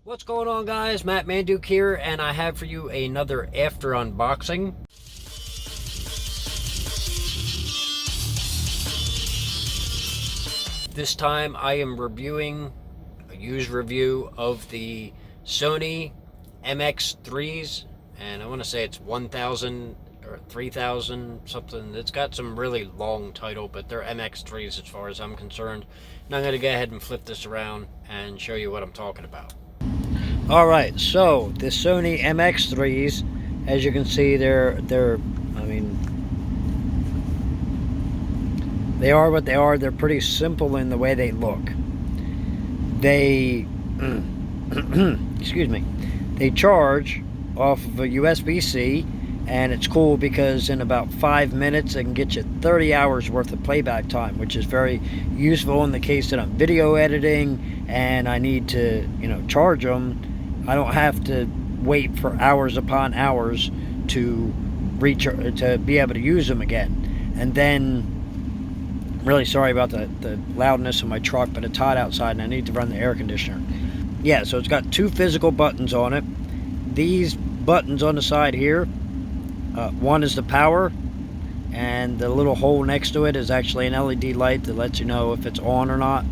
What's going on, guys? Matt Manduke here, and I have for you another after unboxing. This time I am reviewing a used review of the Sony MX3s, and I want to say it's 1000 or 3000 something. It's got some really long title, but they're MX3s as far as I'm concerned. And I'm going to go ahead and flip this around and show you what I'm talking about. Alright, so the Sony MX3s, as you can see, they are what they are. They're pretty simple in the way they look. They excuse me, they charge off of a USB-C, and it's cool because in about 5 minutes it can get you 30 hours worth of playback time, which is very useful in the case that I'm video editing and I need to, charge them. I don't have to wait for hours upon hours to be able to use them again. And then, really sorry about the loudness of my truck, but it's hot outside and I need to run the air conditioner. Yeah, so it's got two physical buttons on it. These buttons on the side here, one is the power, and the little hole next to it is actually an LED light that lets you know if it's on or not.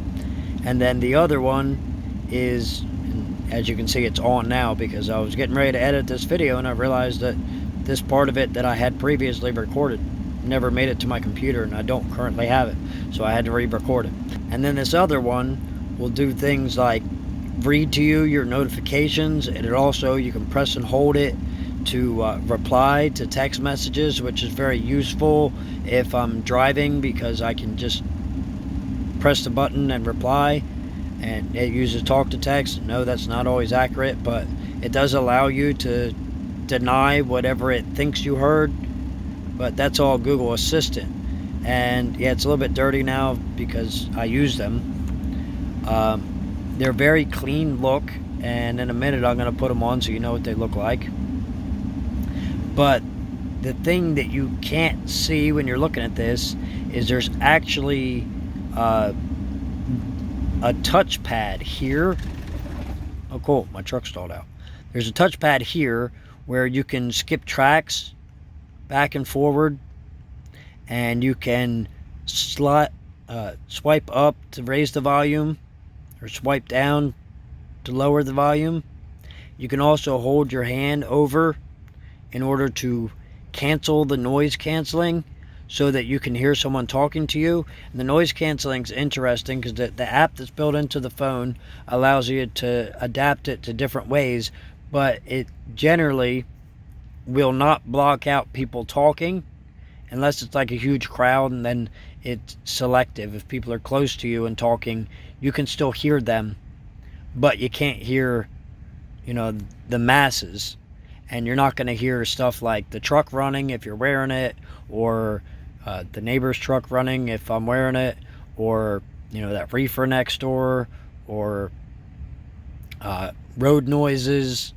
And then the other one is, as you can see, it's on now because I was getting ready to edit this video and I realized that this part of it that I had previously recorded never made it to my computer, and I don't currently have it, so I had to re-record it. And then this other one will do things like read to you your notifications, and it also, you can press and hold it to reply to text messages, which is very useful if I'm driving because I can just press the button and reply. And it uses talk to text. No, that's not always accurate, but it does allow you to deny whatever it thinks you heard. But that's all Google Assistant. And yeah, it's a little bit dirty now because I use them. They're very clean look, and in a minute I'm going to put them on so you know what they look like. But the thing that you can't see when you're looking at this is there's actually a touchpad here. Oh cool, my truck stalled out. There's a touchpad here where you can skip tracks back and forward, and you can swipe up to raise the volume or swipe down to lower the volume. You can also hold your hand over in order to cancel the noise canceling, so that you can hear someone talking to you. And the noise canceling is interesting because the app that's built into the phone allows you to adapt it to different ways, but it generally will not block out people talking unless it's like a huge crowd, and then it's selective. If people are close to you and talking, you can still hear them, but you can't hear, the masses. And you're not going to hear stuff like the truck running if you're wearing it, or the neighbor's truck running if I'm wearing it, or that reefer next door, or road noises.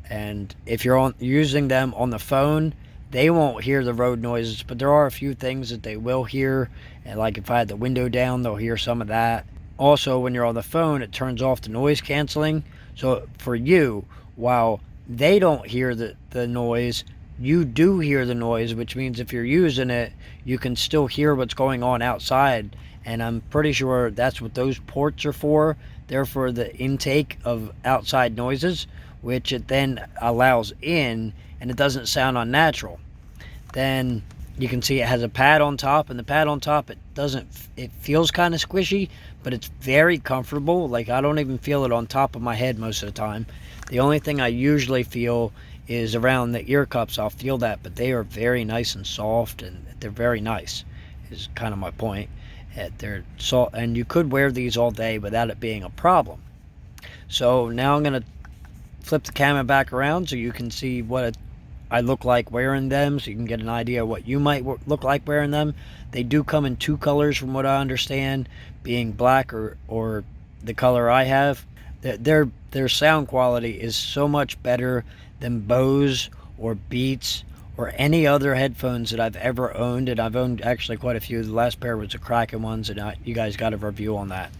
And if you're using them on the phone, they won't hear the road noises, but there are a few things that they will hear. And like if I had the window down, they'll hear some of that. Also, when you're on the phone, it turns off the noise canceling. So for you, while they don't hear the noise, you do hear the noise, which means if you're using it, you can still hear what's going on outside. And I'm pretty sure that's what those ports are for. They're for the intake of outside noises, which it then allows in, and it doesn't sound unnatural. Then you can see it has a pad on top, and the pad on top, it feels kind of squishy, but it's very comfortable. Like, I don't even feel it on top of my head most of the time. The only thing I usually feel is around the ear cups. I'll feel that, but they are very nice and soft, and they're very nice, is kind of my point. They're soft, and you could wear these all day without it being a problem. So now I'm going to flip the camera back around so you can see what I look like wearing them, so you can get an idea of what you might look like wearing them. They do come in two colors from what I understand, being black or the color I have. Their sound quality is so much better than Bose or Beats or any other headphones that I've ever owned, and I've owned actually quite a few. The last pair was the Kraken ones, and you guys got a review on that.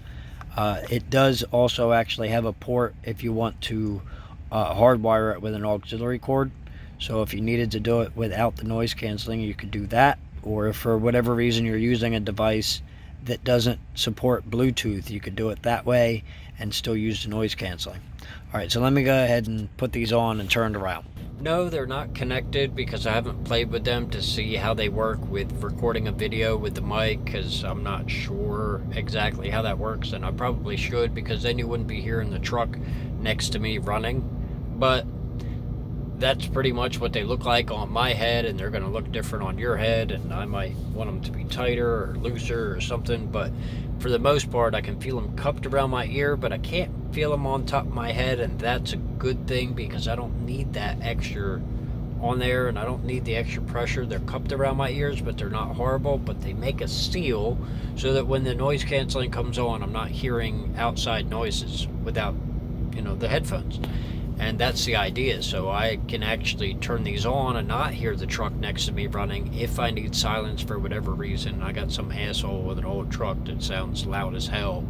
It does also actually have a port if you want to hardwire it with an auxiliary cord. So if you needed to do it without the noise canceling, you could do that. Or if for whatever reason you're using a device that doesn't support Bluetooth, you could do it that way and still use the noise canceling. Alright, so let me go ahead and put these on and turn it around. No, they're not connected because I haven't played with them to see how they work with recording a video with the mic, because I'm not sure exactly how that works, and I probably should, because then you wouldn't be hearing the truck next to me running. But that's pretty much what they look like on my head, and they're going to look different on your head, and I might want them to be tighter or looser or something, but for the most part I can feel them cupped around my ear, but I can't feel them on top of my head, and that's a good thing because I don't need that extra on there, and I don't need the extra pressure. They're cupped around my ears, but they're not horrible, but they make a seal so that when the noise canceling comes on, I'm not hearing outside noises without, the headphones. And that's the idea, so I can actually turn these on and not hear the truck next to me running if I need silence for whatever reason. I got some asshole with an old truck that sounds loud as hell,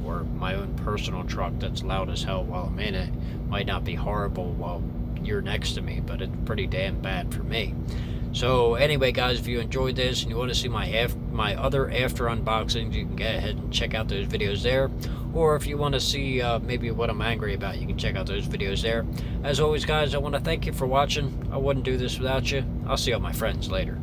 or my own personal truck that's loud as hell while I'm in it. Might not be horrible while you're next to me, but it's pretty damn bad for me. So anyway, guys, if you enjoyed this and you want to see my other after unboxings, you can go ahead and check out those videos there. Or if you want to see maybe what I'm angry about, you can check out those videos there. As always, guys, I want to thank you for watching. I wouldn't do this without you. I'll see all my friends later.